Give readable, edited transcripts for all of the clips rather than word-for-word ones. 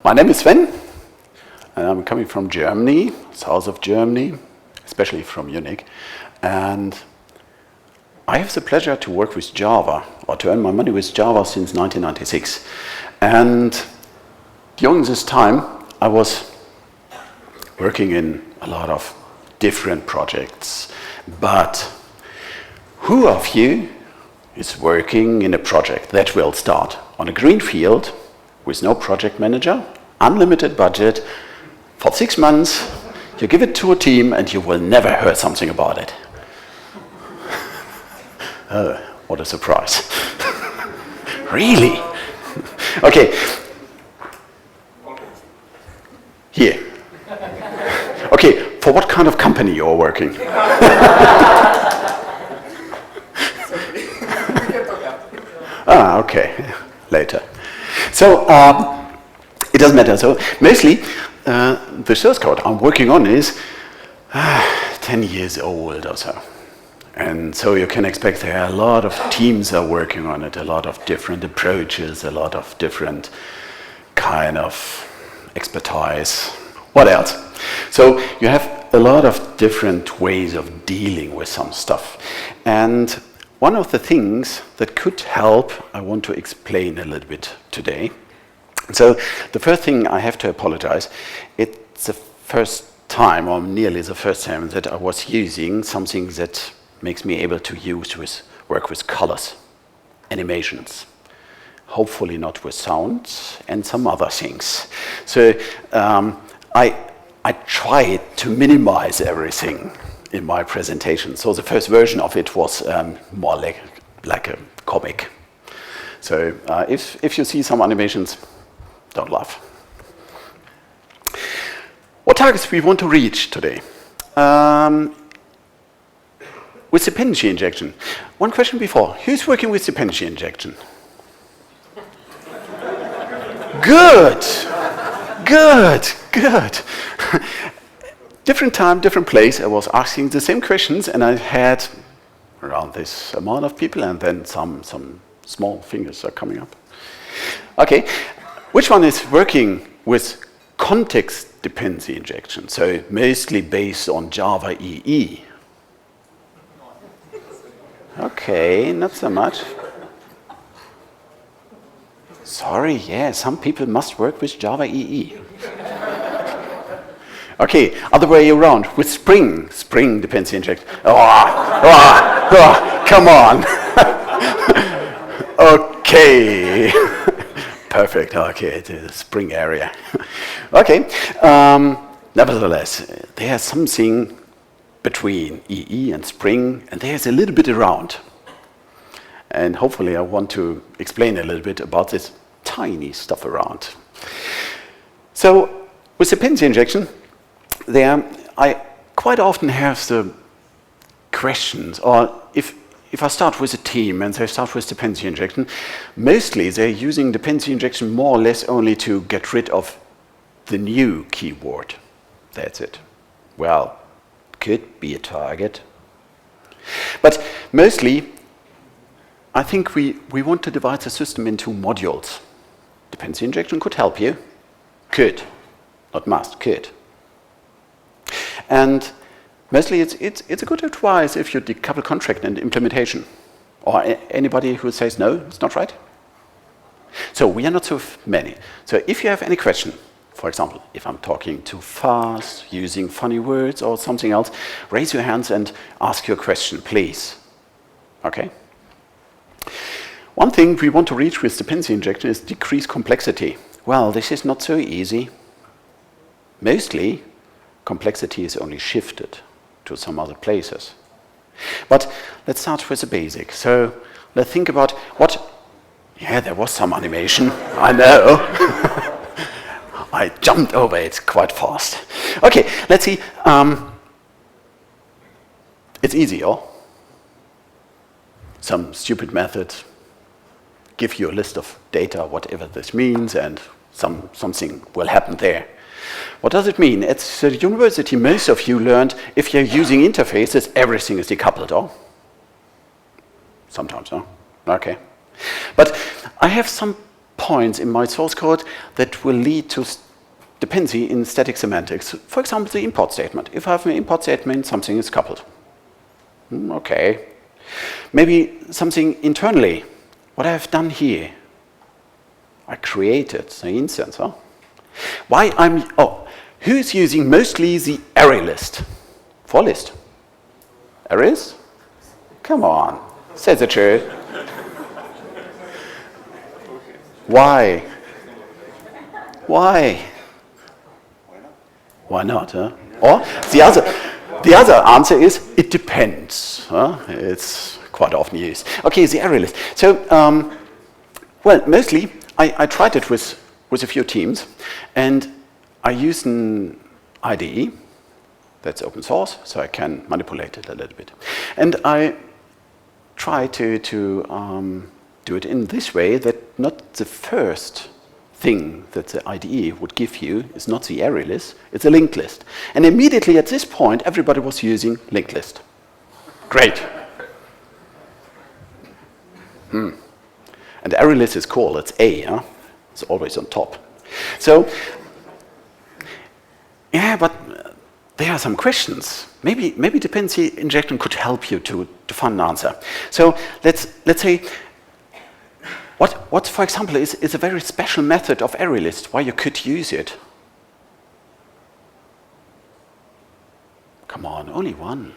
My name is Sven, and I'm coming from Germany, south of Germany, especially from Munich. And I have the pleasure to work with Java, or to earn my money with Java since 1996. And during this time, I was working in a lot of different projects. But who of you is working in a project that will start on a green field with no project manager, unlimited budget, for 6 months, you give it to a team and you will never hear something about it? Oh, what a surprise. Really? Okay. Here. Okay, for what kind of company you're working? Okay, later. So, it doesn't matter. So, mostly, the source code I'm working on is 10 years old or so. And so you can expect there are a lot of teams are working on it, a lot of different approaches, a lot of different kind of expertise. What else? So you have a lot of different ways of dealing with some stuff. And one of the things that could help, I want to explain a little bit today. So the first thing I have to apologize, it's the first time, or nearly the first time, that I was using something that makes me able to work with colors, animations, hopefully not with sounds and some other things. So I tried to minimize everything in my presentation. So the first version of it was more like a comic. So if you see some animations, don't laugh. What targets we want to reach today? With dependency injection. One question before. Who's working with dependency injection? Good. Good. Good. Different time, different place. I was asking the same questions, and I had around this amount of people, and then some small fingers are coming up. Okay. Which one is working with context dependency injection? So mostly based on Java EE. Okay, not so much. Sorry, yeah, some people must work with Java EE. Okay, other way around, with Spring dependency injection. Come on. Okay. Perfect, okay, the Spring area. Okay, nevertheless, there's something between EE and Spring, and there's a little bit around. And hopefully I want to explain a little bit about this tiny stuff around. So with dependency injection, I quite often have the questions, or if I start with a team and they start with dependency injection, mostly they're using dependency injection more or less only to get rid of the new keyword. That's it. Well, could be a target. But mostly, I think we want to divide the system into modules. Dependency injection could help you. Could. Not must, could. And mostly it's a good advice if you decouple contract and implementation. Or anybody who says no, it's not right. So we are not so many. So if you have any question, for example, if I'm talking too fast, using funny words or something else, raise your hands and ask your question, please. Okay? One thing we want to reach with dependency injection is decrease complexity. Well, this is not so easy. Mostly, complexity is only shifted to some other places. But let's start with the basic. So let's think about what... Yeah, there was some animation, I know. I jumped over it quite fast. Okay, let's see. It's easy, oh? Some stupid method, give you a list of data, whatever this means, and something will happen there. What does it mean? At the university, most of you learned if you're using interfaces, everything is decoupled, oh? Sometimes, no? Okay. But I have some points in my source code that will lead to dependency in static semantics. For example, the import statement. If I have an import statement, something is coupled. Okay. Maybe something internally. What I have done here, I created the instance. Who's using mostly the array list? For list. Arrays? Come on, say the truth. Why? Why? Why not? Huh? Or the other answer is it depends. Huh? It's quite often used. Okay, the array list. So, well, mostly I tried it with a few teams, and I used an IDE that's open source, so I can manipulate it a little bit, and I try to do it in this way that not the first thing that the IDE would give you is not the array list, it's a linked list. And immediately at this point, everybody was using linked list. Great. And array list is cool, it's A, huh? It's always on top. So, yeah, but there are some questions. Maybe dependency injection could help you to find an answer. So let's say, what for example is a very special method of array list, why you could use it. Come on, only one.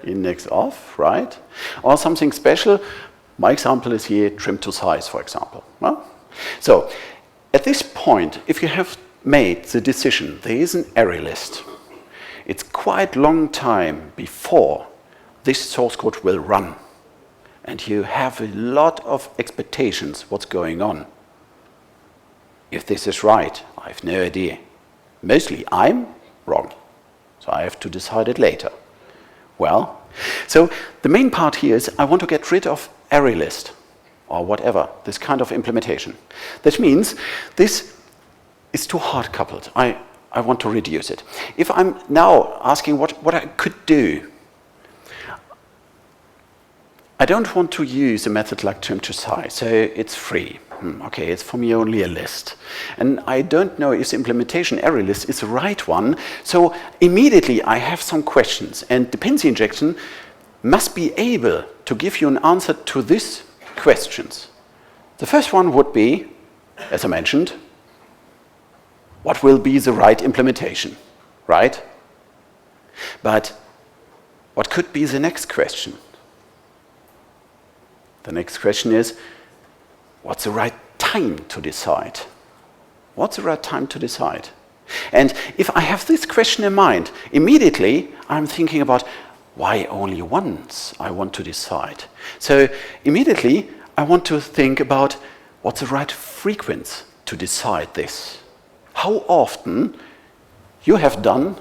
Index of, right? Or something special. My example is here, trim to size, for example. Well, so at this point, if you have made the decision, there is an array list, it's quite long time before this source code will run. And you have a lot of expectations what's going on. If this is right, I have no idea. Mostly I'm wrong, so I have to decide it later. Well, so the main part here is I want to get rid of array list, or whatever, this kind of implementation. That means this is too hard coupled. I want to reduce it. If I'm now asking what I could do, I don't want to use a method like trim to size, so it's free. Okay, it's for me only a list. And I don't know if the implementation array list is the right one, so immediately I have some questions, and dependency injection must be able to give you an answer to these questions. The first one would be, as I mentioned, what will be the right implementation, right? But what could be the next question? The next question is, what's the right time to decide? What's the right time to decide? And if I have this question in mind, immediately I'm thinking about why only once I want to decide. So immediately I want to think about what's the right frequency to decide this. How often you have done,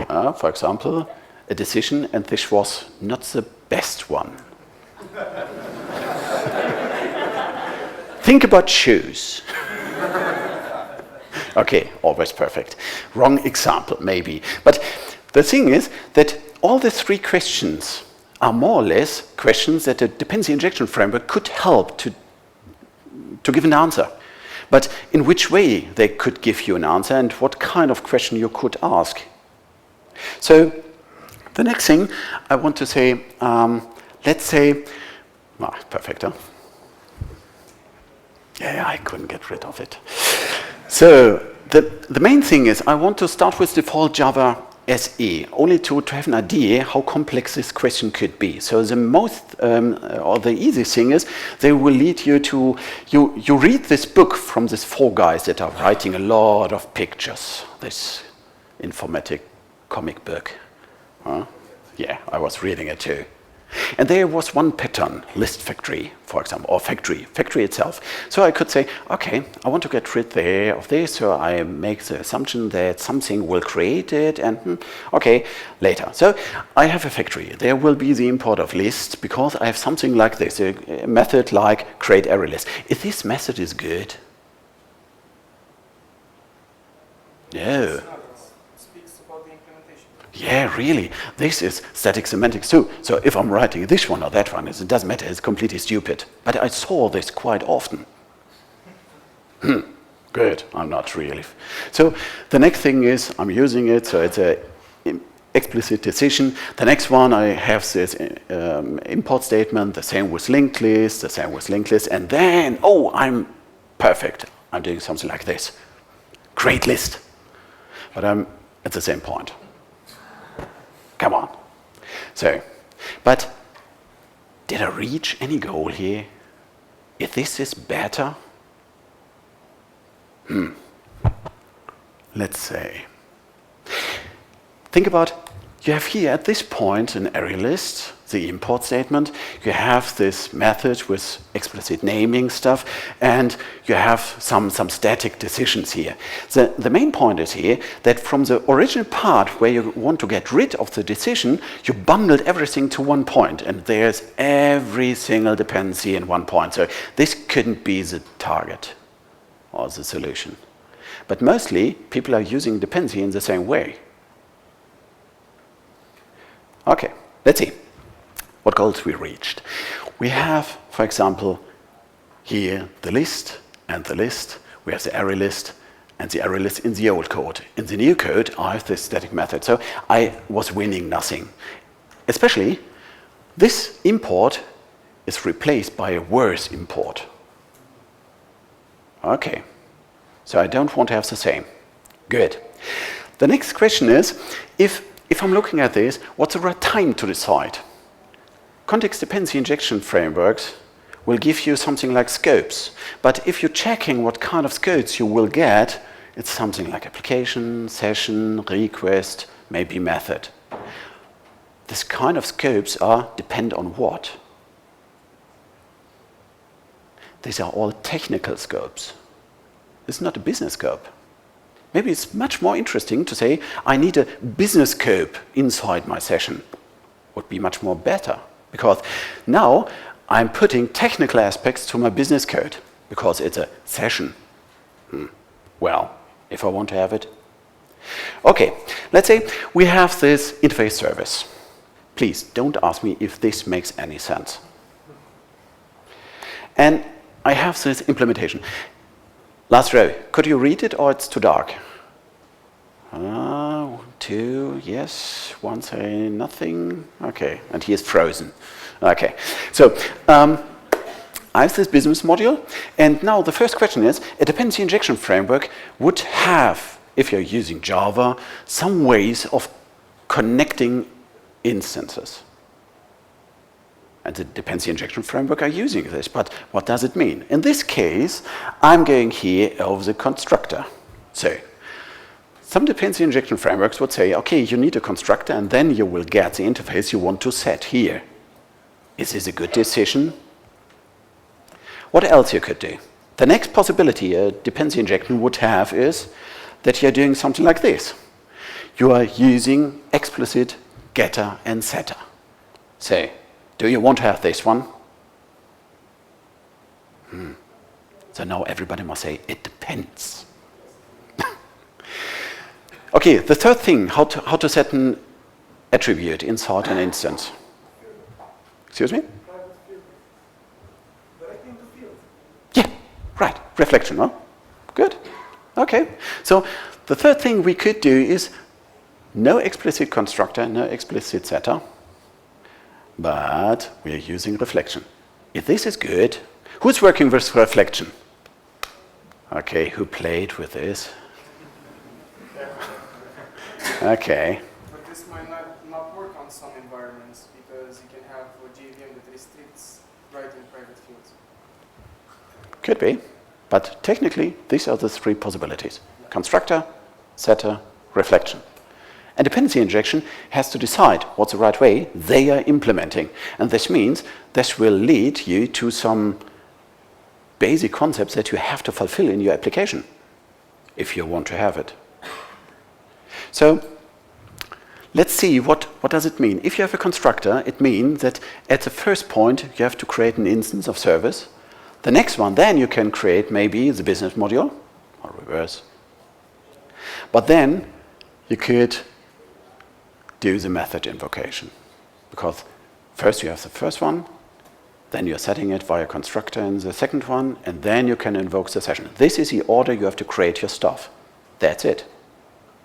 for example, a decision and this was not the best one. Think about shoes. Okay, always perfect. Wrong example, maybe. But the thing is that all the three questions are more or less questions that a dependency injection framework could help to give an answer. But in which way they could give you an answer and what kind of question you could ask. So the next thing I want to say, let's say, perfect, huh? Yeah, I couldn't get rid of it. So the main thing is I want to start with default Java SE, only to have an idea how complex this question could be. So the most, or the easy thing is, they will lead you to, you read this book from these four guys that are writing a lot of pictures, this informatic comic book. Yeah, I was reading it too. And there was one pattern, list factory, for example, or factory itself. So I could say, okay, I want to get rid there of this, so I make the assumption that something will create it, and okay, later. So I have a factory. There will be the import of list, because I have something like this, a method like create array list. If this method is good, no. It speaks about the implementation. Yeah, really, this is static semantics too. So if I'm writing this one or that one, it doesn't matter, it's completely stupid. But I saw this quite often. Good, I'm not really. So the next thing is I'm using it, so it's a explicit decision. The next one, I have this import statement, the same with linked list, the same with linked list, and then, oh, I'm perfect. I'm doing something like this. Great list. But I'm at the same point. Come on. So, but did I reach any goal here? If this is better, let's say. Think about, you have here at this point an array list, the import statement, you have this method with explicit naming stuff, and you have some static decisions here. The main point is here that from the original part where you want to get rid of the decision, you bundled everything to one point, and there's every single dependency in one point. So this couldn't be the target or the solution. But mostly, people are using dependency in the same way. Okay, let's see what goals we reached. We have, for example, here the list and the list. We have the array list and the array list in the old code. In the new code, I have this static method. So I was winning nothing. Especially, this import is replaced by a worse import. Okay, so I don't want to have the same. Good. The next question is, if I'm looking at this, what's the right time to decide? Context dependency injection frameworks will give you something like scopes. But if you're checking what kind of scopes you will get, it's something like application, session, request, maybe method. This kind of scopes depend on what? These are all technical scopes. It's not a business scope. Maybe it's much more interesting to say, I need a business scope inside my session. Would be much more better. Because now I'm putting technical aspects to my business code. Because it's a session. Well, if I want to have it. Okay, let's say we have this interface service. Please don't ask me if this makes any sense. And I have this implementation. Last row, could you read it or it's too dark? 2, yes, 1 say nothing. Okay, and he is frozen. Okay, so I have this business module, and now the first question is, a dependency injection framework would have, if you're using Java, some ways of connecting instances. And the dependency injection framework are using this, but what does it mean? In this case, I'm going here over the constructor. So, some dependency injection frameworks would say, okay, you need a constructor, and then you will get the interface you want to set here. Is this a good decision? What else you could do? The next possibility a dependency injection would have is that you're doing something like this. You are using explicit getter and setter. So, do you want to have this one? So now everybody must say, it depends. Okay, the third thing, how to set an attribute inside an instance. Excuse me? Yeah, right, reflection, huh? Good, okay. So the third thing we could do is no explicit constructor, no explicit setter, but we are using reflection. If this is good, who's working with reflection? Okay, who played with this? Okay. But this might not work on some environments because you can have a JVM that restricts writing private fields. Could be, but technically these are the three possibilities. Constructor, setter, reflection. And dependency injection has to decide what's the right way they are implementing. And this means this will lead you to some basic concepts that you have to fulfill in your application if you want to have it. So let's see what does it mean. If you have a constructor, it means that at the first point you have to create an instance of service. The next one, then you can create maybe the business module or reverse. But then you could do the method invocation. Because first you have the first one, then you're setting it via constructor in the second one, and then you can invoke the session. This is the order you have to create your stuff. That's it.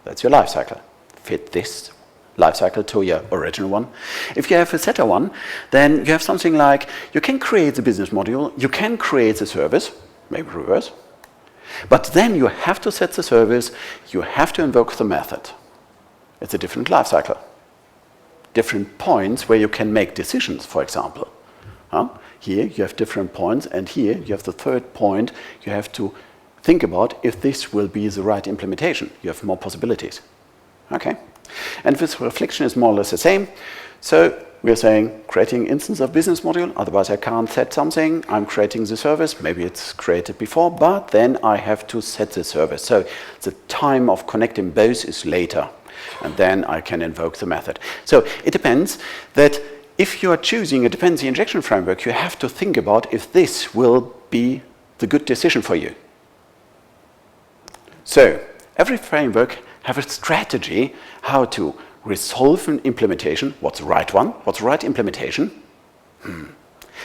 That's your lifecycle. Fit this lifecycle to your original one. If you have a setter one, then you have something like, you can create the business module, you can create the service, maybe reverse, but then you have to set the service, you have to invoke the method. It's a different lifecycle. Different points where you can make decisions, for example. Here you have different points, and here you have the third point. You have to think about if this will be the right implementation. You have more possibilities. Okay. And this reflection is more or less the same. So we're saying creating instance of business module, otherwise I can't set something. I'm creating the service, maybe it's created before, but then I have to set the service. So the time of connecting both is later, and then I can invoke the method. So it depends that if you are choosing a dependency injection framework, you have to think about if this will be the good decision for you. So every framework has a strategy how to resolve an implementation. What's the right one? What's the right implementation?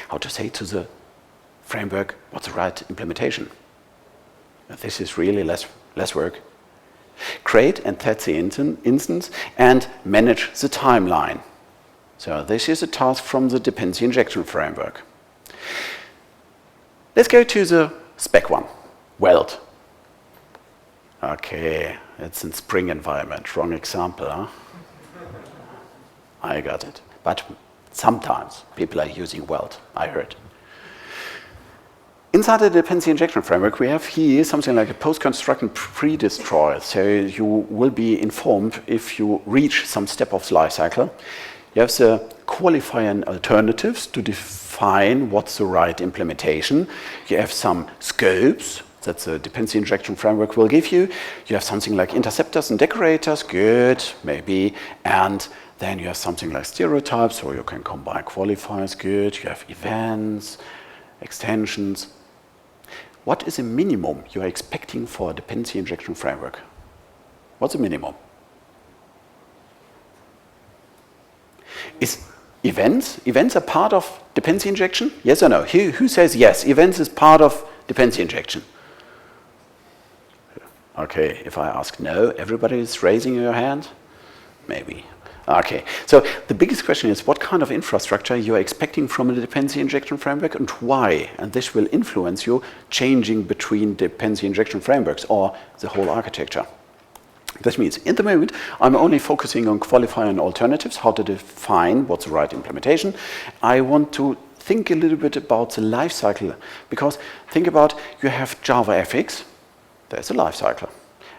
How to say to the framework, what's the right implementation? This is really less work. Create and set the instance and manage the timeline. So this is a task from the dependency injection framework. Let's go to the spec one, weld. Okay, it's in Spring environment, wrong example, huh? I got it. But sometimes people are using weld, I heard. Inside the dependency injection framework, we have here something like a post-construct and pre-destroy. So you will be informed if you reach some step of the lifecycle. You have the qualifier and alternatives to define what's the right implementation. You have some scopes that the dependency injection framework will give you. You have something like interceptors and decorators, good, maybe. And then you have something like stereotypes, so you can combine qualifiers, good. You have events, extensions. What is a minimum you are expecting for a dependency injection framework? What's the minimum? Is events are part of dependency injection? Yes or no? Who says yes, events is part of dependency injection? Okay, if I ask no, everybody is raising your hand? Maybe. Okay, so the biggest question is what kind of infrastructure you are expecting from a dependency injection framework and why? And this will influence you changing between dependency injection frameworks or the whole architecture. That means, in the moment, I'm only focusing on qualifier and alternatives, how to define what's the right implementation. I want to think a little bit about the life cycle, because think about, you have JavaFX, there's a life cycle,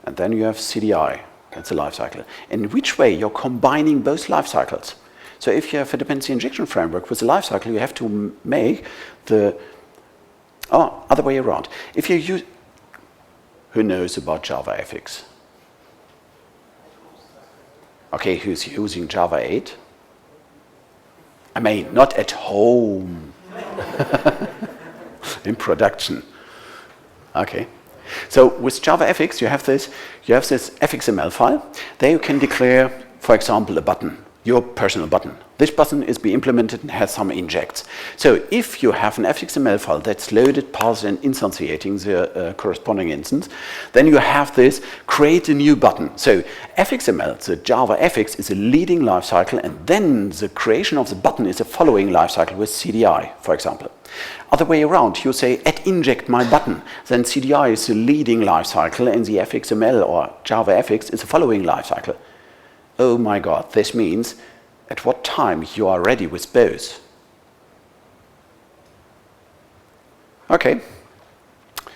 and then you have CDI, that's a life cycle. In which way you're combining both life cycles? So if you have a dependency injection framework with a life cycle, you have to make the other way around. If you use, who knows about JavaFX? Okay, who's using Java 8? I mean, not at home. In production. Okay. So with JavaFX, you have this fxml file. There you can declare, for example, a button, your personal button. This button is being implemented and has some injects. So if you have an fxml file that's loaded, parsed, and instantiating the corresponding instance, then you have this create a new button. So fxml, the JavaFX, is a leading lifecycle, and then the creation of the button is a following lifecycle with CDI, for example. Other way around, you say add inject my button, then CDI is the leading lifecycle, and the fxml or JavaFX is the following lifecycle. Oh my God, this means at what time you are ready with both. Okay.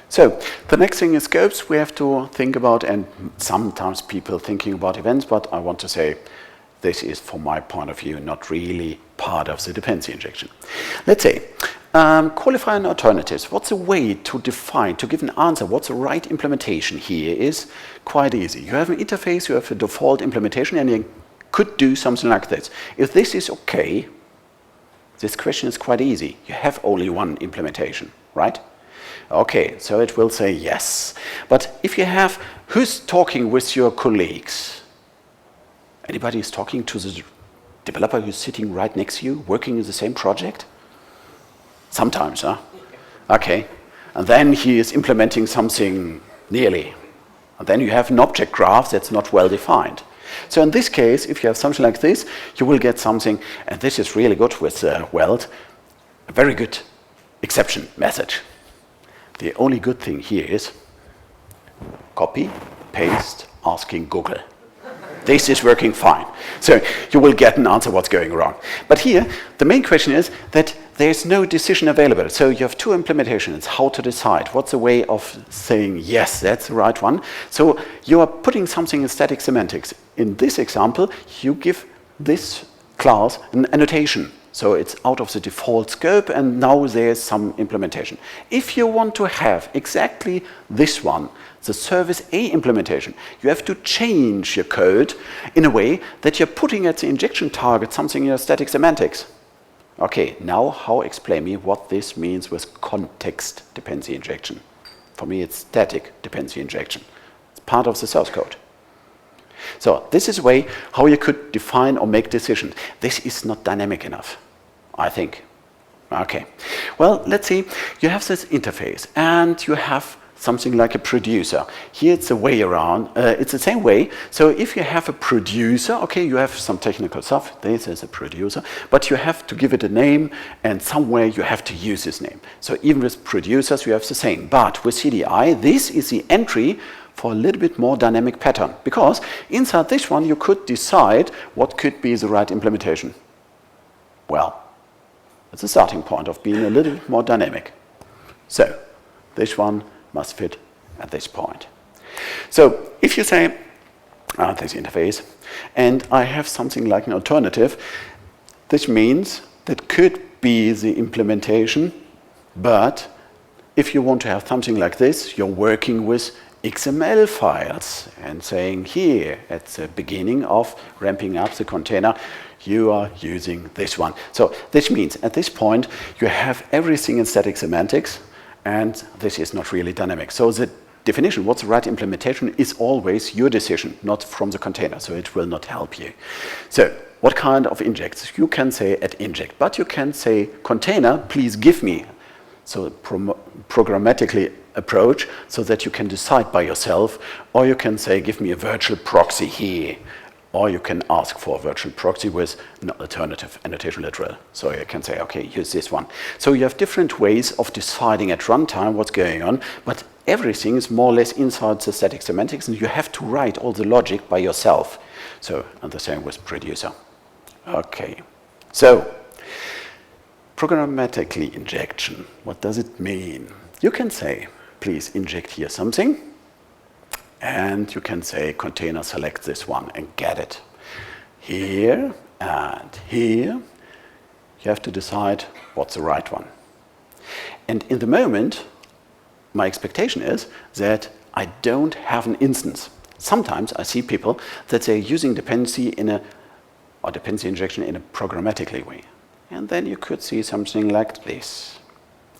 So the next thing is scopes we have to think about, and sometimes people thinking about events, but I want to say this is, from my point of view, not really part of the dependency injection. Let's say qualifier and alternatives. What's a way to define, to give an answer, what's the right implementation here is quite easy. You have an interface, you have a default implementation, and you could do something like this. If this is okay, this question is quite easy. You have only one implementation, right? Okay, so it will say yes. But if you have, who's talking with your colleagues? Anybody is talking to the developer who's sitting right next to you, working in the same project? Sometimes, huh? Okay. And then he is implementing something nearly. And then you have an object graph that's not well defined. So in this case, if you have something like this, you will get something, and this is really good with Weld, a very good exception message. The only good thing here is copy, paste, asking Google. This is working fine. So you will get an answer what's going wrong. But here, the main question is that there's no decision available. So you have two implementations, how to decide. What's the way of saying, yes, that's the right one? So you are putting something in static semantics. In this example, you give this class an annotation. So it's out of the default scope, and now there's some implementation. If you want to have exactly this one, the service A implementation, you have to change your code in a way that you're putting at the injection target something in your static semantics. Okay, now explain me what this means with context dependency injection. For me, it's static dependency injection. It's part of the source code. So this is a way how you could define or make decisions. This is not dynamic enough, I think. Okay, well, let's see. You have this interface, and you have something like a producer. Here it's a way around. It's the same way. So if you have a producer, okay, you have some technical stuff. This is a producer, but you have to give it a name, and somewhere you have to use this name. So even with producers, you have the same. But with CDI, this is the entry for a little bit more dynamic pattern, because inside this one, you could decide what could be the right implementation. Well, it's a starting point of being a little bit more dynamic. So this one must fit at this point. So if you say, this interface, and I have something like an alternative, this means that could be the implementation, but if you want to have something like this, you're working with XML files and saying here at the beginning of ramping up the container, you are using this one. So this means at this point, you have everything in static semantics, and this is not really dynamic. So the definition, what's the right implementation, is always your decision, not from the container. So it will not help you. So what kind of injects? You can say at inject, but you can say container, please give me. So programmatically approach so that you can decide by yourself, or you can say, give me a virtual proxy here. Or you can ask for a virtual proxy with an alternative annotation literal. So you can say, okay, use this one. So you have different ways of deciding at runtime what's going on, but everything is more or less inside the static semantics, and you have to write all the logic by yourself. So, and the same with producer. Okay, so programmatically injection, what does it mean? You can say, please inject here something. And you can say container select this one and get it. Here and here, you have to decide what's the right one. And in the moment, my expectation is that I don't have an instance. Sometimes I see people that they're using dependency injection in a programmatically way. And then you could see something like this.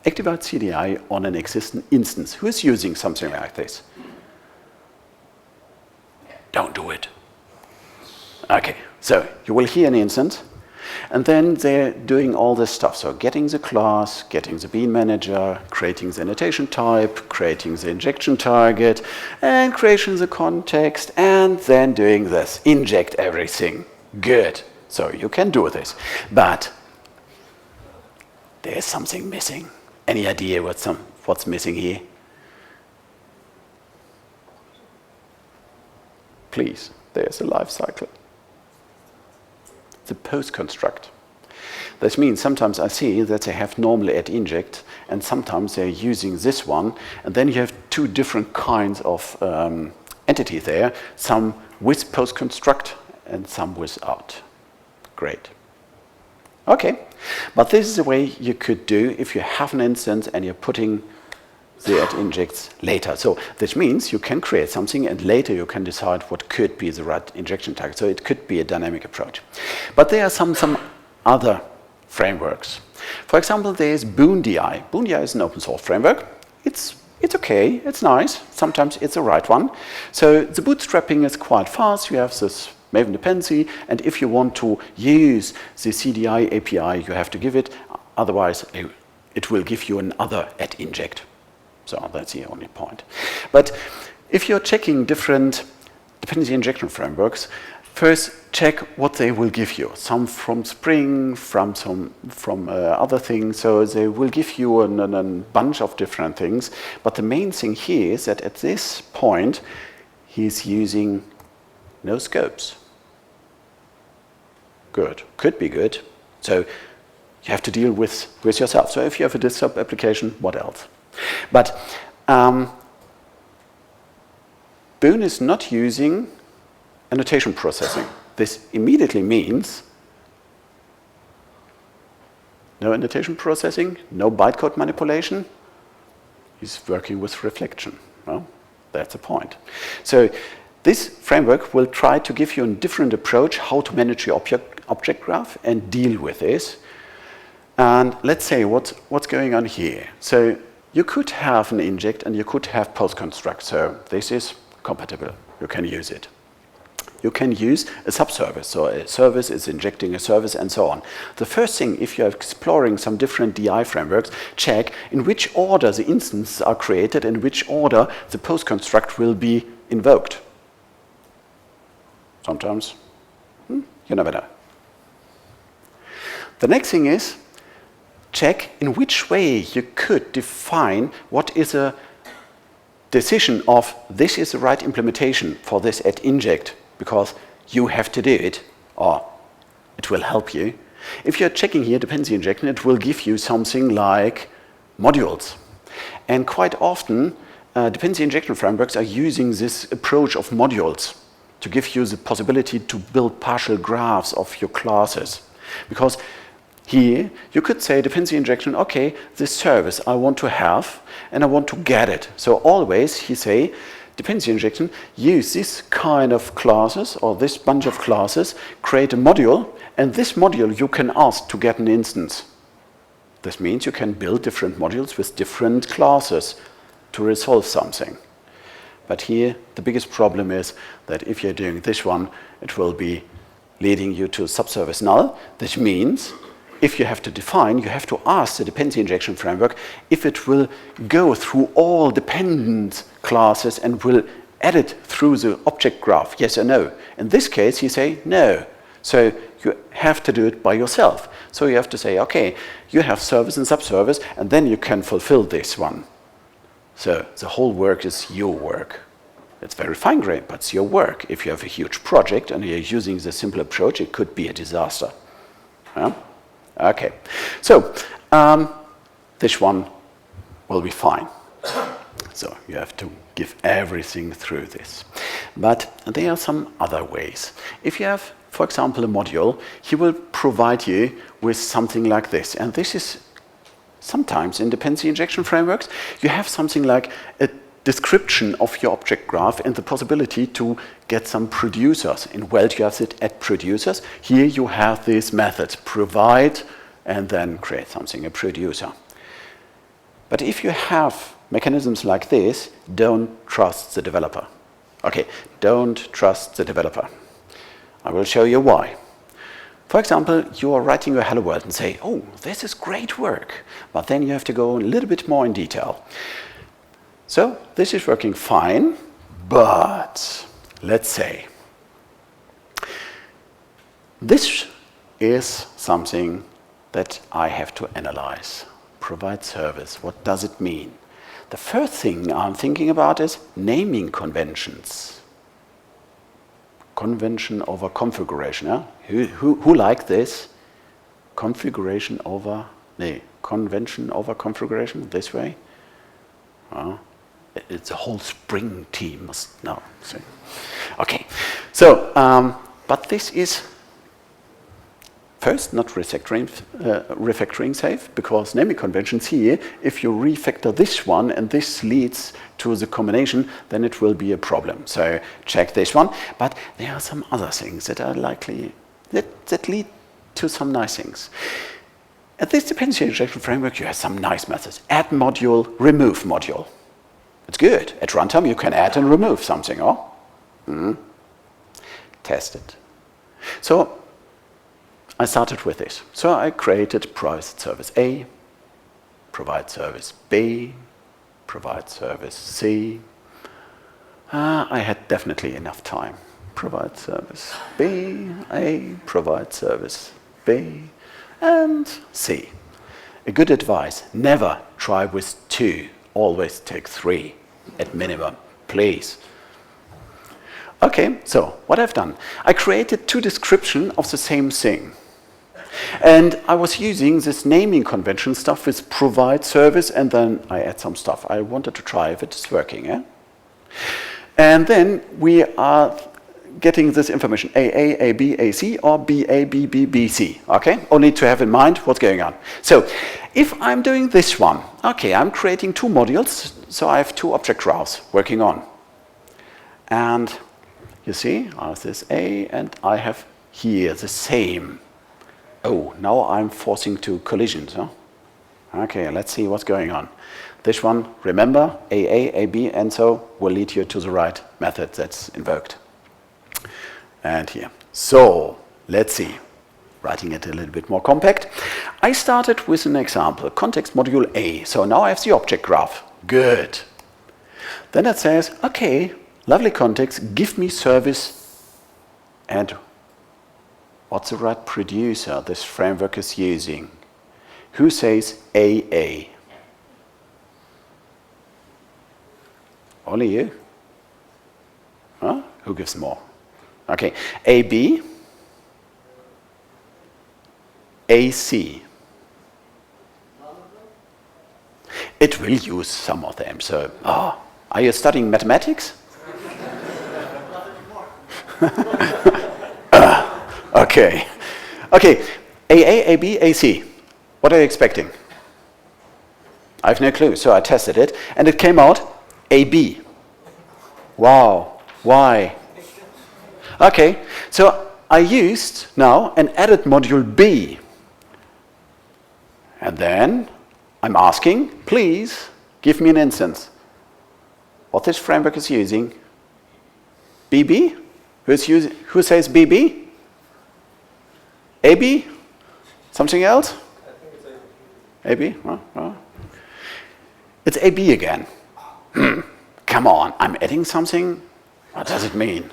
Activate CDI on an existing instance. Who is using something like this? Don't do it. Okay, so you will hear an instance, and then they're doing all this stuff. So getting the class, getting the bean manager, creating the annotation type, creating the injection target, and creating the context, and then doing this. Inject everything. Good. So you can do this. But there's something missing. Any idea what's missing here? Please, there's a life cycle. The post construct. This means sometimes I see that they have normally at inject, and sometimes they're using this one, and then you have two different kinds of entity there, some with post construct and some without. Great. Okay, but this is the way you could do if you have an instance and you're putting the at injects later. So this means you can create something, and later you can decide what could be the right injection target. So it could be a dynamic approach. But there are some other frameworks. For example, there is BoonDI. BoonDI is an open source framework. It's okay, it's nice. Sometimes it's the right one. So the bootstrapping is quite fast. You have this Maven dependency, and if you want to use the CDI API, you have to give it, otherwise it will give you another @inject. So that's the only point. But if you're checking different dependency injection frameworks, first check what they will give you. Some from Spring, from other things. So they will give you a bunch of different things. But the main thing here is that at this point, he's using no scopes. Good. Could be good. So you have to deal with yourself. So if you have a desktop application, what else? But Boon is not using annotation processing. This immediately means no annotation processing, no bytecode manipulation. He's working with reflection. Well, that's the point. So this framework will try to give you a different approach how to manage your object graph and deal with this. And let's say what's going on here. So you could have an inject and you could have post-construct. So this is compatible. You can use it. You can use a subservice. So a service is injecting a service and so on. The first thing, if you're exploring some different DI frameworks, check in which order the instances are created and in which order the post-construct will be invoked. Sometimes, you never know. The next thing is, check in which way you could define what is a decision of this is the right implementation for this @inject, because you have to do it, or it will help you. If you're checking here dependency injection, it will give you something like modules. And quite often, dependency injection frameworks are using this approach of modules to give you the possibility to build partial graphs of your classes. Because here, you could say dependency injection, okay, this service I want to have, and I want to get it. So always, you say, dependency injection, use this kind of classes, or this bunch of classes, create a module, and this module you can ask to get an instance. This means you can build different modules with different classes to resolve something. But here, the biggest problem is that if you're doing this one, it will be leading you to subservice null. This means if you have to define, you have to ask the dependency injection framework if it will go through all dependent classes and will edit through the object graph, yes or no. In this case, you say no. So you have to do it by yourself. So you have to say, okay, you have service and subservice, and then you can fulfill this one. So the whole work is your work. It's very fine-grained, but it's your work. If you have a huge project and you're using the simple approach, it could be a disaster. Yeah? Okay, so this one will be fine. So you have to give everything through this. But there are some other ways. If you have, for example, a module, he will provide you with something like this. And this is sometimes in dependency injection frameworks, you have something like a description of your object graph and the possibility to get some producers. In Weld, you have it at producers. Here you have this method, provide, and then create something, a producer. But if you have mechanisms like this, don't trust the developer. Okay, don't trust the developer. I will show you why. For example, you are writing your hello world and say, oh, this is great work. But then you have to go a little bit more in detail. So this is working fine, but let's say this is something that I have to analyze. Provide service, what does it mean? The first thing I'm thinking about is naming conventions. Convention over configuration. Huh? Who like this? Configuration over, convention over configuration, this way? It's a whole Spring team must know. So. Okay, so, but this is first not refactoring safe, because naming conventions here, if you refactor this one and this leads to the combination, then it will be a problem. So check this one. But there are some other things that are likely, that lead to some nice things. At this dependency injection framework, you have some nice methods. Add module, remove module. It's good. At runtime, you can add and remove something. test it. So I started with this. So I created provide service A, provide service B, provide service C. I had definitely enough time. Provide service B, A, provide service B, and C. A good advice, never try with 2. Always take 3 at minimum, please. Okay, so what I've done, I created 2 descriptions of the same thing. And I was using this naming convention stuff with provide service, and then I add some stuff. I wanted to try if it's working. Yeah? And then we are getting this information, AA, AB, AC, or BA, BB, BC. Okay? Only to have in mind what's going on. So if I'm doing this one, okay, I'm creating 2 modules, so I have 2 object graphs working on. And you see, I have this A, and I have here the same. Oh, now I'm forcing 2 collisions. Huh? Okay, let's see what's going on. This one, remember, AA, AB, and so will lead you to the right method that's invoked. And here. So, let's see. Writing it a little bit more compact. I started with an example, context module A. So now I have the object graph. Good. Then it says, okay, lovely context, give me service. And what's the right producer this framework is using? Who says AA? Only you? Huh? Who gives more? Okay, AB, AC. It will use some of them. So, are you studying mathematics? Okay. Okay, AA, AB, AC. What are you expecting? I have no clue, so I tested it, and it came out AB. Wow, why? Okay, so I used now an added module B. And then I'm asking, please give me an instance. What this framework is using? BB? Who says BB? AB? Something else? I think it's AB. AB? It's AB again. Come on, I'm adding something? What does it mean?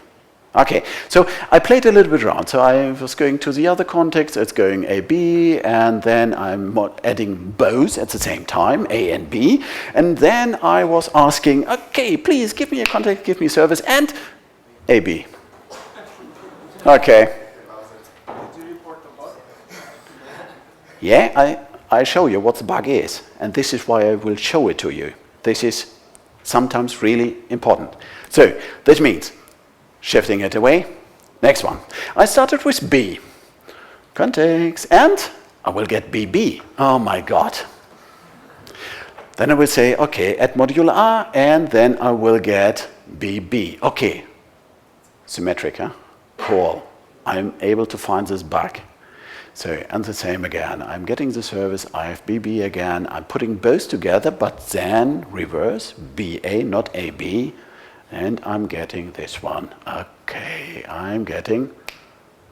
Okay, so I played a little bit around. So I was going to the other context, it's going AB, and then I'm adding both at the same time, A and B. And then I was asking, okay, please give me a context, give me service, and AB. Okay. Did you report the bug? Yeah, I show you what the bug is. And this is why I will show it to you. This is sometimes really important. So, that means shifting it away. Next one. I started with B. Context. And I will get BB. Oh my God. Then I will say, okay, add module R, and then I will get BB. Okay. Symmetric, huh? Cool. I'm able to find this bug. So, and the same again. I'm getting the service, I have BB again. I'm putting both together, but then reverse, BA, not AB. And I'm getting this one. Okay, I'm getting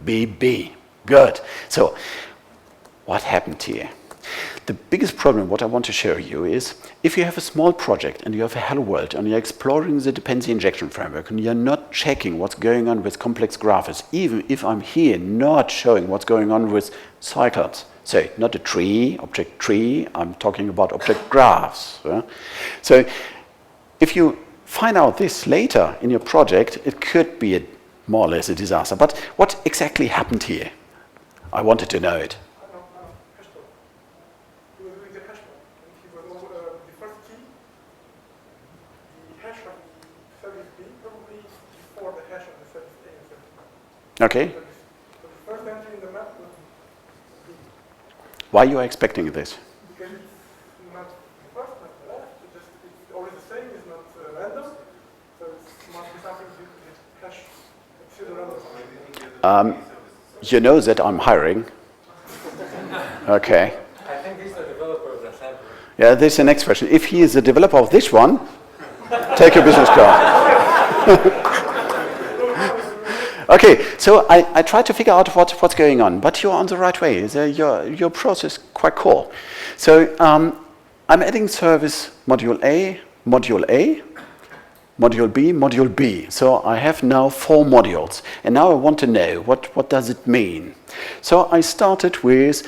BB. Good. So, what happened here? The biggest problem, what I want to show you is, if you have a small project and you have a hello world and you're exploring the dependency injection framework and you're not checking what's going on with complex graphs, even if I'm here not showing what's going on with cycles. So, not a tree, object tree, I'm talking about object graphs. So, if you find out this later in your project, it could be more or less a disaster. But what exactly happened here? I wanted to know it. He was doing the hash map, and he was the first key, the hash of the service B, probably before the hash of the service A and service B. Okay. So the first entry in the map was B. Why you are expecting this? Because it's not the first, not the last, it's always the same, it's not random, so it must be something to do with hash, it's still random. You know that I'm hiring. Okay. I think he's the developer of that library. Yeah, this is the next question. If he is the developer of this one, take your business card. Okay, so I try to figure out what's going on, but you're on the right way. Your process is quite cool. So I'm adding service module A, module A, module B, module B. So I have now 4 modules. And now I want to know what does it mean. So I started with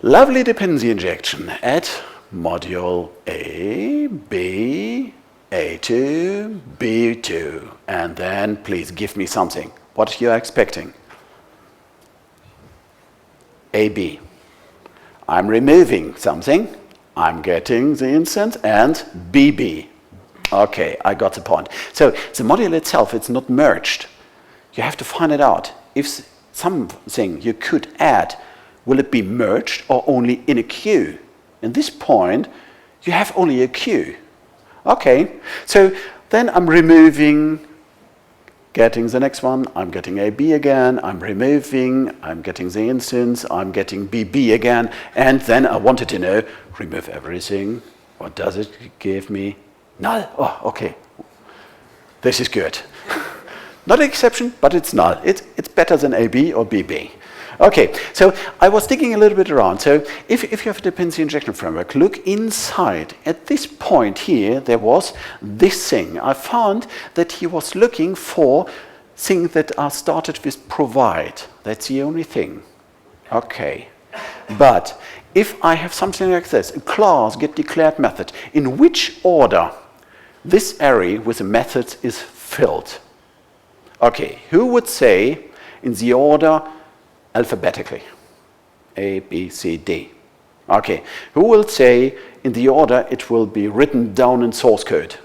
lovely dependency injection at module A, B, A2, B2. And then please give me something. What you're expecting? AB. I'm removing something. I'm getting the instance and BB. Okay, I got the point. So the module itself, it's not merged. You have to find it out. If something you could add, will it be merged or only in a queue? In this point, you have only a queue. Okay, so then I'm removing, getting the next one, I'm getting AB again, I'm removing, I'm getting the instance, I'm getting BB again, and then I wanted to know, remove everything, what does it give me? Null. Oh, okay. This is good. Not an exception, but it's null. It's better than AB or BB. Okay, so I was digging a little bit around. So if you have a dependency injection framework, look inside. At this point here, there was this thing. I found that he was looking for things that are started with provide. That's the only thing. Okay. But if I have something like this, a class get declared method, in which order this array with the methods is filled? Okay, who would say in the order alphabetically? A, B, C, D. Okay, who will say in the order it will be written down in source code?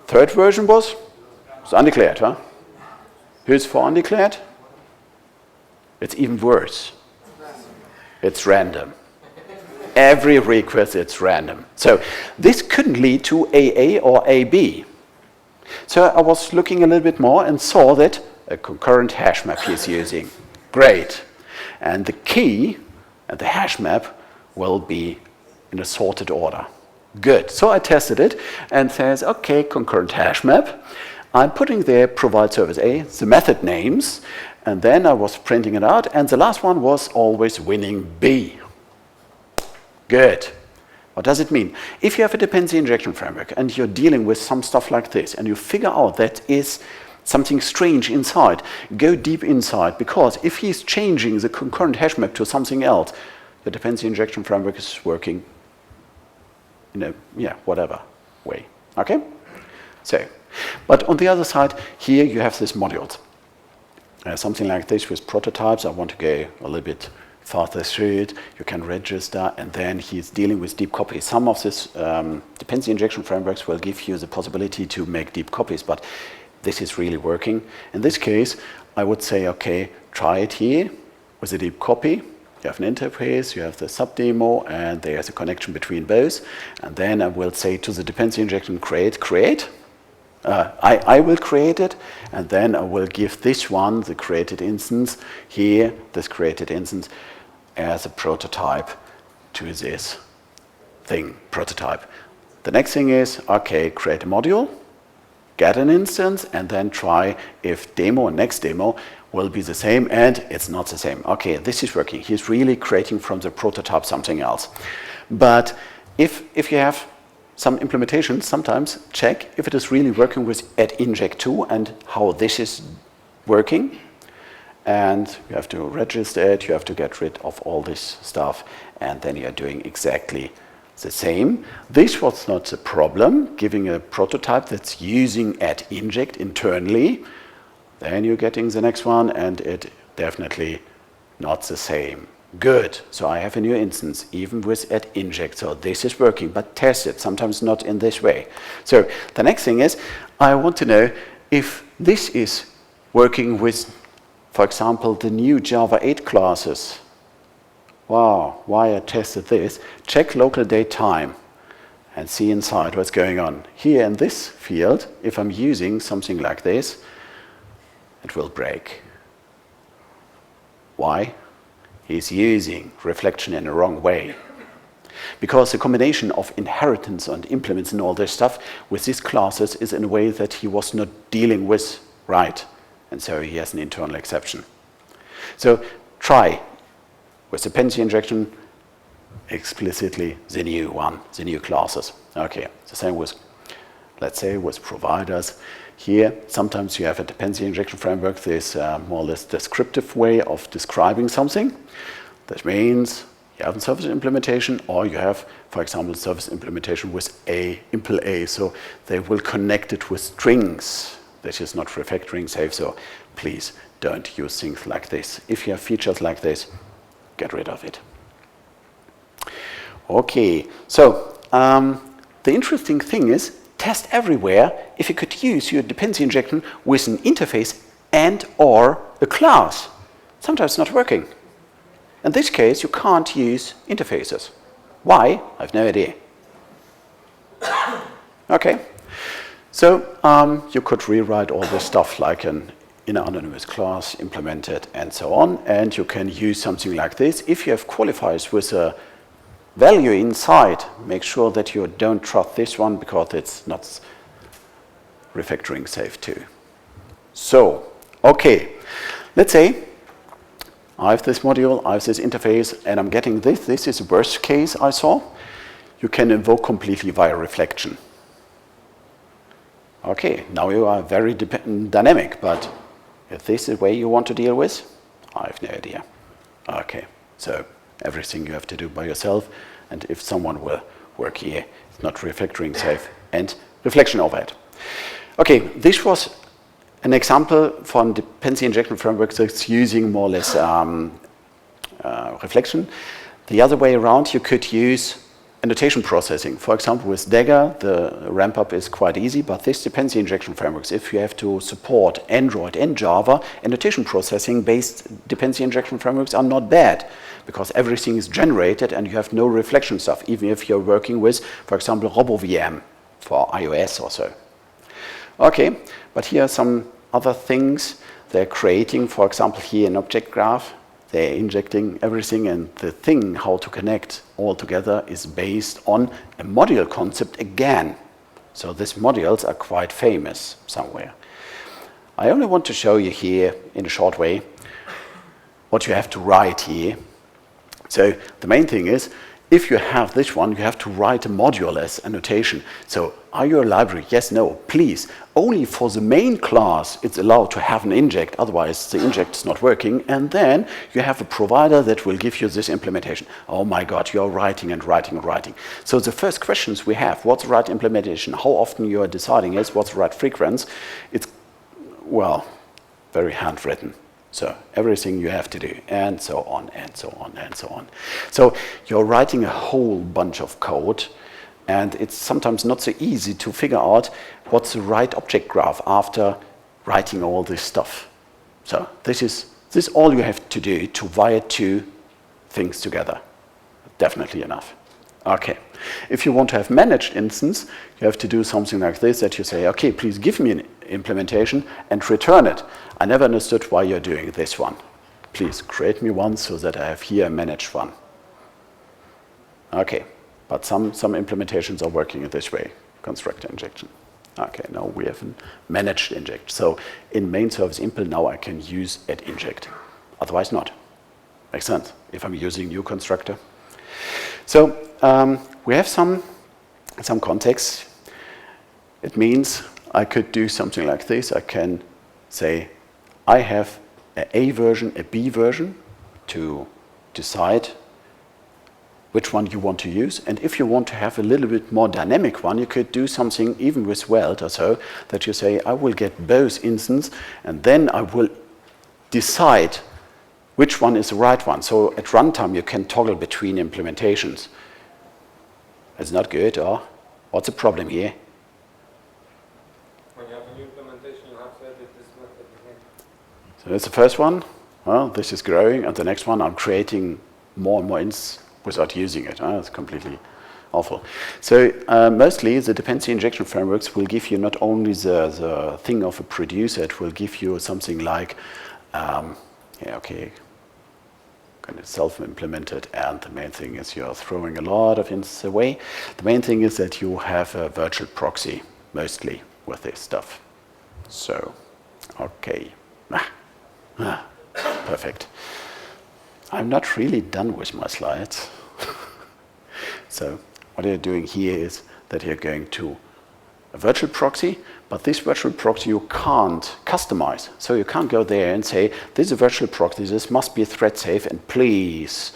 Third version was? It's undeclared, huh? Who's for undeclared? It's even worse. It's random. Every request, it's random. So this couldn't lead to AA or AB. So I was looking a little bit more and saw that a concurrent hash map he's using. Great. And the key and the hash map will be in a sorted order. Good. So I tested it and says, okay, concurrent hash map. I'm putting there provide service A, the method names, and then I was printing it out, and the last one was always winning B. Good. What does it mean? If you have a dependency injection framework and you're dealing with some stuff like this and you figure out that is something strange inside, go deep inside, because if he's changing the concurrent hash map to something else, the dependency injection framework is working in a, whatever way. Okay? So, but on the other side, here you have this modules. Something like this with prototypes. I want to go a little bit farther through it. You can register, and then he's dealing with deep copies. Some of this dependency injection frameworks will give you the possibility to make deep copies, but this is really working. In this case, I would say, okay, try it here with a deep copy. You have an interface, you have the sub-demo, and there's a connection between both. And then I will say to the dependency injection, create. I will create it, and then I will give this one, the created instance, here, this created instance, as a prototype to this thing, prototype. The next thing is, okay, create a module, get an instance, and then try if demo and next demo will be the same, and it's not the same. Okay, this is working. He's really creating from the prototype something else. But if you have some implementations, sometimes check if it is really working with @inject2 and how this is working. And you have to register it, you have to get rid of all this stuff, and then you're doing exactly the same. This was not the problem, giving a prototype that's using @inject internally. Then you're getting the next one, and it definitely not the same. Good. So I have a new instance, even with @inject. So this is working, but test it. Sometimes not in this way. So the next thing is, I want to know if this is working with, for example, the new Java 8 classes. Wow, why I tested this. Check local date time and see inside what's going on. Here in this field, if I'm using something like this, it will break. Why? He's using reflection in the wrong way. because the combination of inheritance and implements and all this stuff with these classes is in a way that he was not dealing with right. And so he has an internal exception. So try with dependency injection explicitly the new one, the new classes. Okay, the same with, let's say, with providers. Here, sometimes you have a dependency injection framework. There's a more or less descriptive way of describing something. That means you have a service implementation, or you have, for example, service implementation with a impl A. So they will connect it with strings. This is not refactoring safe, so please don't use things like this. If you have features like this, get rid of it. Okay, so the interesting thing is, test everywhere if you could use your dependency injection with an interface and or a class. Sometimes it's not working. In this case, you can't use interfaces. Why? I have no idea. Okay, so you could rewrite all this stuff like an inner anonymous class, implement it, and so on, and you can use something like this. If you have qualifiers with a value inside, make sure that you don't trust this one because it's not refactoring safe too. So, okay, let's say I have this module, I have this interface, and I'm getting this. This is the worst case I saw. You can invoke completely via reflection. Okay, now you are very dynamic, but if this is the way you want to deal with, I have no idea. Okay, so everything you have to do by yourself, and if someone will work here, it's not refactoring safe and reflection overhead. Okay, this was an example from dependency injection framework that's using more or less reflection. The other way around, you could use annotation processing. For example, with Dagger, the ramp up is quite easy, but this dependency injection frameworks, if you have to support Android and Java, annotation processing based dependency injection frameworks are not bad because everything is generated and you have no reflection stuff, even if you're working with, for example, RoboVM for iOS or so. Okay, but here are some other things they're creating. For example, here an object graph. They're injecting everything, and the thing how to connect all together is based on a module concept again. So these modules are quite famous somewhere. I only want to show you here in a short way what you have to write here. So the main thing is, if you have this one, you have to write a module as annotation. So are you a library? Yes, no, please. Only for the main class it's allowed to have an inject, otherwise the inject is not working. And then you have a provider that will give you this implementation. Oh my God, you're writing and writing and writing. So the first questions we have, what's the right implementation? How often you are deciding is, what's the right frequency? It's, well, very handwritten. So everything you have to do, and so on, and so on, and so on. So you're writing a whole bunch of code, and it's sometimes not so easy to figure out what's the right object graph after writing all this stuff. So this is all you have to do to wire two things together. Definitely enough. Okay. If you want to have managed instance, you have to do something like this, that you say, okay, please give me an implementation and return it. I never understood why you're doing this one. Please create me one so that I have here a managed one. Okay, but some implementations are working in this way, constructor injection. Okay, now we have a managed inject. So in main service impl now I can use add inject. Otherwise not. Makes sense if I'm using new constructor. So we have some context. It means I could do something like this. I can say I have A version, a B version to decide which one you want to use. And if you want to have a little bit more dynamic one, you could do something even with Weld or so, that you say I will get both instances and then I will decide which one is the right one. So at runtime you can toggle between implementations. It's not good, or what's the problem here? When you have a new implementation, you have to edit this method again. So that's the first one. Well, this is growing, and the next one I'm creating more and more instances without using it. It's completely awful. So mostly the dependency injection frameworks will give you not only the thing of a producer, it will give you something like, yeah, okay, and it's self-implemented, and the main thing is you're throwing a lot of instances away. The main thing is that you have a virtual proxy, mostly, with this stuff. So, okay. Perfect. I'm not really done with my slides. So, what you're doing here is that you're going to a virtual proxy, but this virtual proxy you can't customize. So you can't go there and say, this is a virtual proxy, this must be thread safe, and please,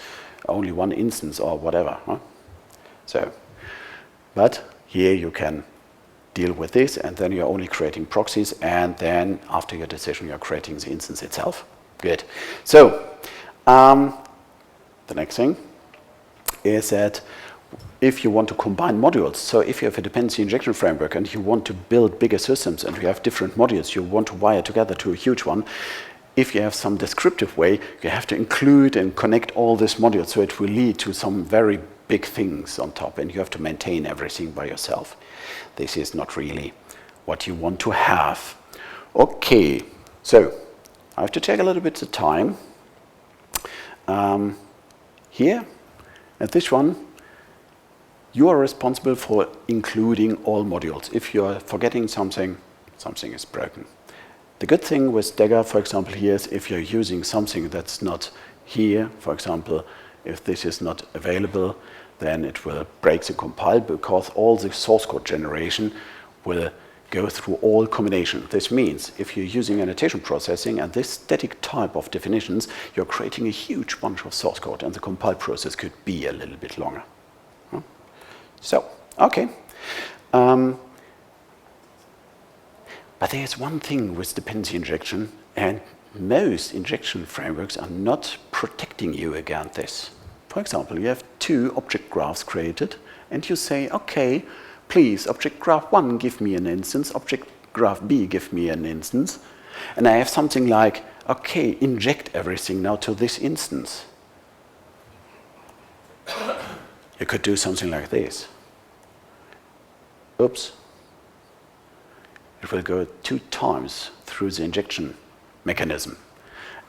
only one instance or whatever. Huh? So, but here you can deal with this, and then you're only creating proxies, and then after your decision, you're creating the instance itself. Good. So, the next thing is that if you want to combine modules, so if you have a dependency injection framework and you want to build bigger systems and you have different modules you want to wire together to a huge one, if you have some descriptive way, you have to include and connect all these modules, so it will lead to some very big things on top, and you have to maintain everything by yourself. This is not really what you want to have. Okay, so I have to take a little bit of time. Here, at this one, you are responsible for including all modules. If you are forgetting something, something is broken. The good thing with Dagger, for example, here is if you're using something that's not here, for example, if this is not available, then it will break the compile, because all the source code generation will go through all combinations. This means if you're using annotation processing and this static type of definitions, you're creating a huge bunch of source code, and the compile process could be a little bit longer. So, okay. But there's one thing with dependency injection, and most injection frameworks are not protecting you against this. For example, you have 2 object graphs created, and you say, okay, please, object graph 1, give me an instance, object graph B, give me an instance. And I have something like, okay, inject everything now to this instance. You could do something like this. Oops. It will go 2 times through the injection mechanism.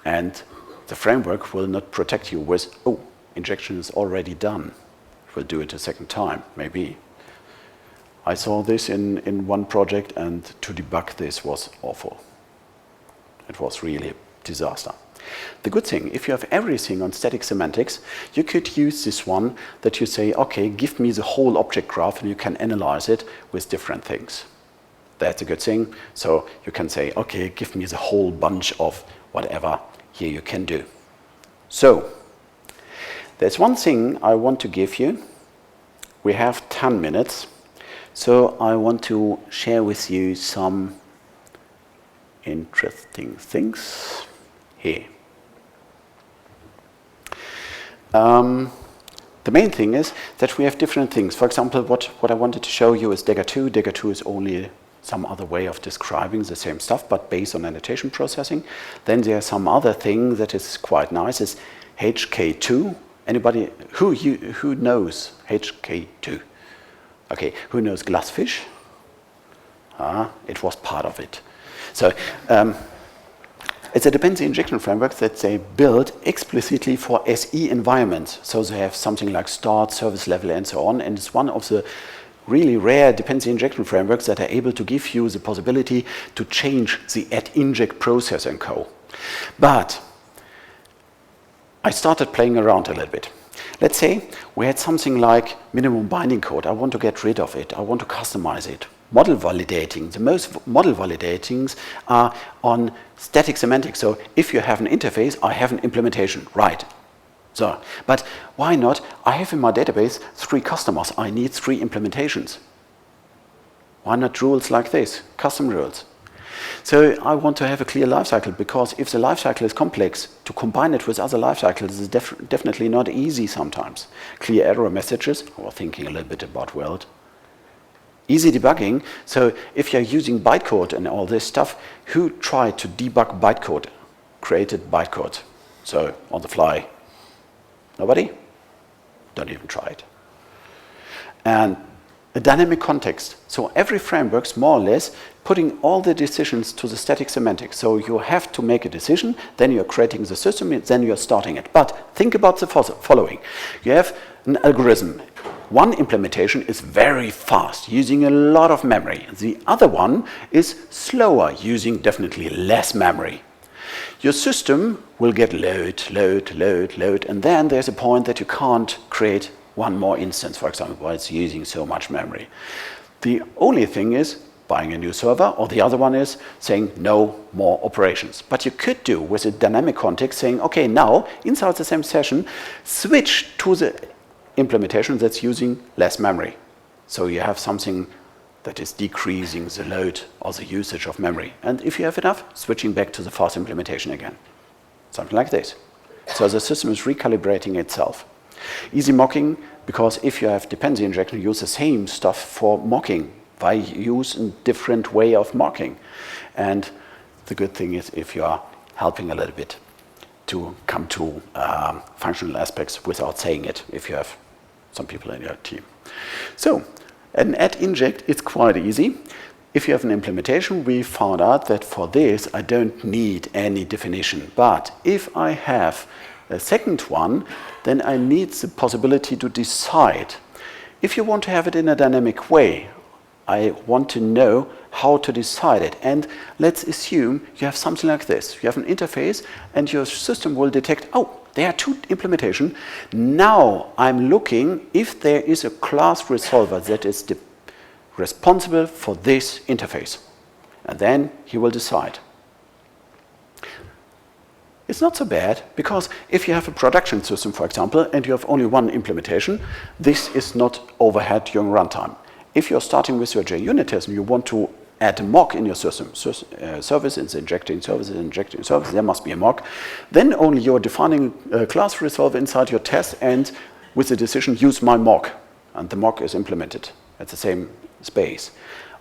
And the framework will not protect you with, oh, injection is already done. It will do it a second time, maybe. I saw this in one project, and to debug this was awful. It was really a disaster. The good thing, if you have everything on static semantics, you could use this one that you say, okay, give me the whole object graph, and you can analyze it with different things. That's a good thing. So you can say, okay, give me the whole bunch of whatever here you can do. So there's one thing I want to give you. We have 10 minutes. So I want to share with you some interesting things here. The main thing is that we have different things. For example, what I wanted to show you is Dagger 2. Dagger 2 is only some other way of describing the same stuff, but based on annotation processing. Then there's some other thing that is quite nice, is HK2. Anybody who knows HK2? Okay, who knows Glassfish? It was part of it. So it's a dependency injection framework that they build explicitly for SE environments. So they have something like start, service level, and so on. And it's one of the really rare dependency injection frameworks that are able to give you the possibility to change the @inject process and co. But I started playing around a little bit. Let's say we had something like minimum binding code. I want to get rid of it. I want to customize it. Model validating. The most model validatings are on static semantics. So if you have an interface, I have an implementation. Right. So, but why not? I have in my database 3 customers. I need 3 implementations. Why not rules like this? Custom rules. So I want to have a clear lifecycle, because if the lifecycle is complex, to combine it with other lifecycles is definitely not easy sometimes. Clear error messages, or thinking a little bit about world. Easy debugging, so if you're using bytecode and all this stuff, who tried to debug bytecode? Created bytecode. So on the fly. Nobody? Don't even try it. And a dynamic context. So every framework's more or less putting all the decisions to the static semantics. So you have to make a decision, then you're creating the system, then you're starting it. But think about the following. You have an algorithm. One implementation is very fast, using a lot of memory. The other one is slower, using definitely less memory. Your system will get load, and then there's a point that you can't create one more instance, for example, while it's using so much memory. The only thing is buying a new server, or the other one is saying no more operations. But you could do with a dynamic context saying, okay, now inside the same session, switch to the implementation that's using less memory. So you have something that is decreasing the load or the usage of memory. And if you have enough, switching back to the fast implementation again. Something like this. So the system is recalibrating itself. Easy mocking, because if you have dependency injection, you use the same stuff for mocking. Why use a different way of mocking? And the good thing is if you are helping a little bit to come to functional aspects without saying it, if you have some people in your team. So, an add inject, it's quite easy. If you have an implementation, we found out that for this, I don't need any definition. But if I have a second one, then I need the possibility to decide. If you want to have it in a dynamic way, I want to know how to decide it. And let's assume you have something like this. You have an interface, and your system will detect, oh, there are two implementations. Now I'm looking if there is a class resolver that is responsible for this interface. And then he will decide. It's not so bad, because if you have a production system, for example, and you have only one implementation, this is not overhead during runtime. If you're starting with your JUnit test and you want to add a mock in your system, service is injecting services, there must be a mock, then only you're defining a class resolver inside your test, and with the decision, use my mock, and the mock is implemented at the same space.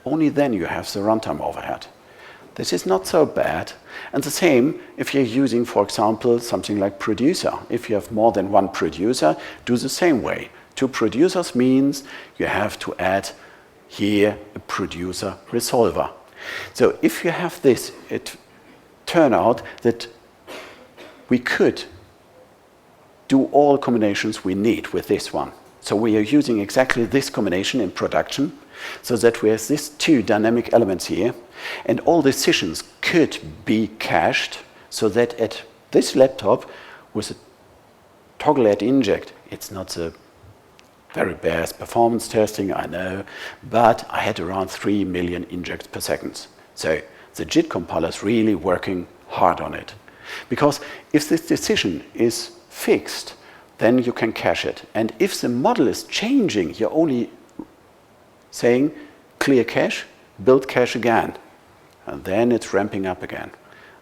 Only then you have the runtime overhead. This is not so bad. And the same if you're using, for example, something like producer. If you have more than one producer, do the same way. Two producers means you have to add here a producer resolver. So if you have this, it turns out that we could do all combinations we need with this one. So we are using exactly this combination in production, so that we have these two dynamic elements here, and all decisions could be cached, so that at this laptop with a toggle add inject, it's not the very best performance testing, I know, but I had around 3 million injects per second. So the JIT compiler is really working hard on it. Because if this decision is fixed, then you can cache it. And if the model is changing, you're only saying clear cache, build cache again. And then it's ramping up again.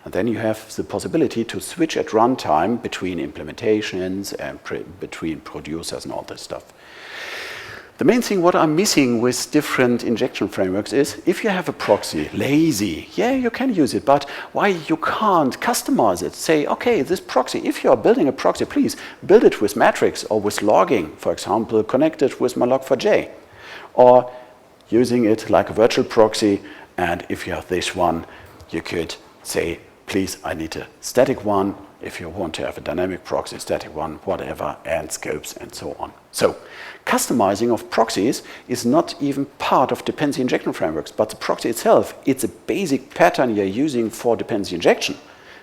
And then you have the possibility to switch at runtime between implementations and between producers and all this stuff. The main thing what I'm missing with different injection frameworks is if you have a proxy, lazy, yeah, you can use it, but why you can't customize it? Say, okay, this proxy, if you are building a proxy, please build it with metrics or with logging. For example, connect it with my log4j. Or using it like a virtual proxy, and if you have this one, you could say, please, I need a static one. If you want to have a dynamic proxy, static one, whatever, and scopes, and so on. So, customizing of proxies is not even part of dependency injection frameworks, but the proxy itself, it's a basic pattern you're using for dependency injection.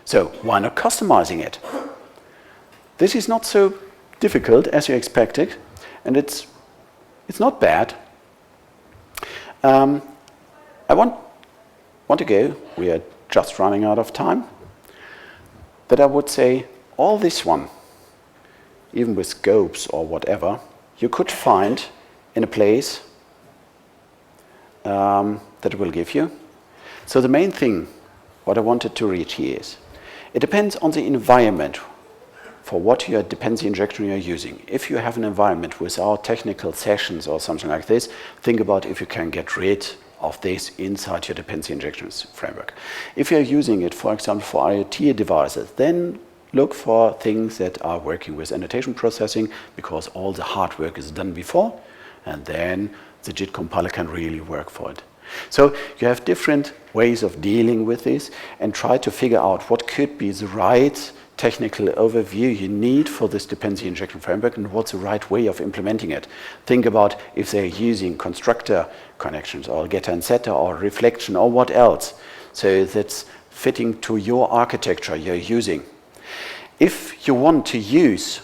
So, why not customizing it? This is not so difficult as you expected, and it's not bad. I want to go, we are just running out of time, that I would say all this one, even with scopes or whatever, you could find in a place that it will give you. So the main thing, what I wanted to reach here is, it depends on the environment for what your dependency injection you're using. If you have an environment without technical sessions or something like this, think about if you can get rid of this inside your dependency injections framework. If you're using it, for example, for IoT devices, then look for things that are working with annotation processing, because all the hard work is done before, and then the JIT compiler can really work for it. So you have different ways of dealing with this and try to figure out what could be the right technical overview you need for this dependency injection framework and what's the right way of implementing it. Think about if they're using constructor connections or getter and setter or reflection or what else. So that's fitting to your architecture you're using. If you want to use,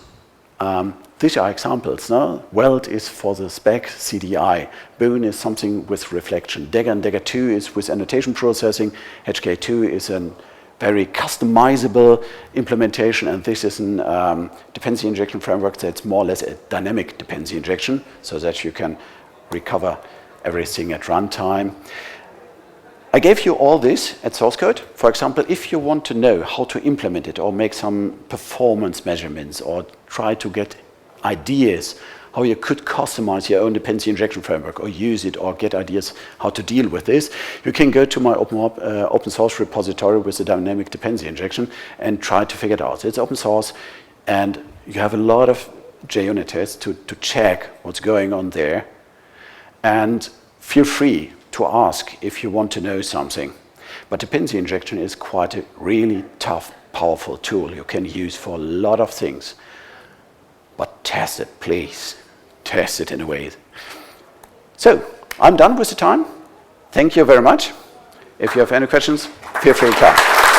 these are examples, no? Weld is for the spec CDI. Boon is something with reflection. Dagger and Dagger 2 is with annotation processing. HK2 is a very customizable implementation, and this is a dependency injection framework that's more or less a dynamic dependency injection, so that you can recover everything at runtime. I gave you all this at source code. For example, if you want to know how to implement it or make some performance measurements or try to get ideas how you could customize your own dependency injection framework or use it or get ideas how to deal with this, you can go to my open source repository with the dynamic dependency injection and try to figure it out. It's open source and you have a lot of JUnit tests to check what's going on there. And feel free to ask if you want to know something. But dependency injection is quite a really tough, powerful tool you can use for a lot of things. But test it, please. Test it in a way. So, I'm done with the time. Thank you very much. If you have any questions, feel free to ask.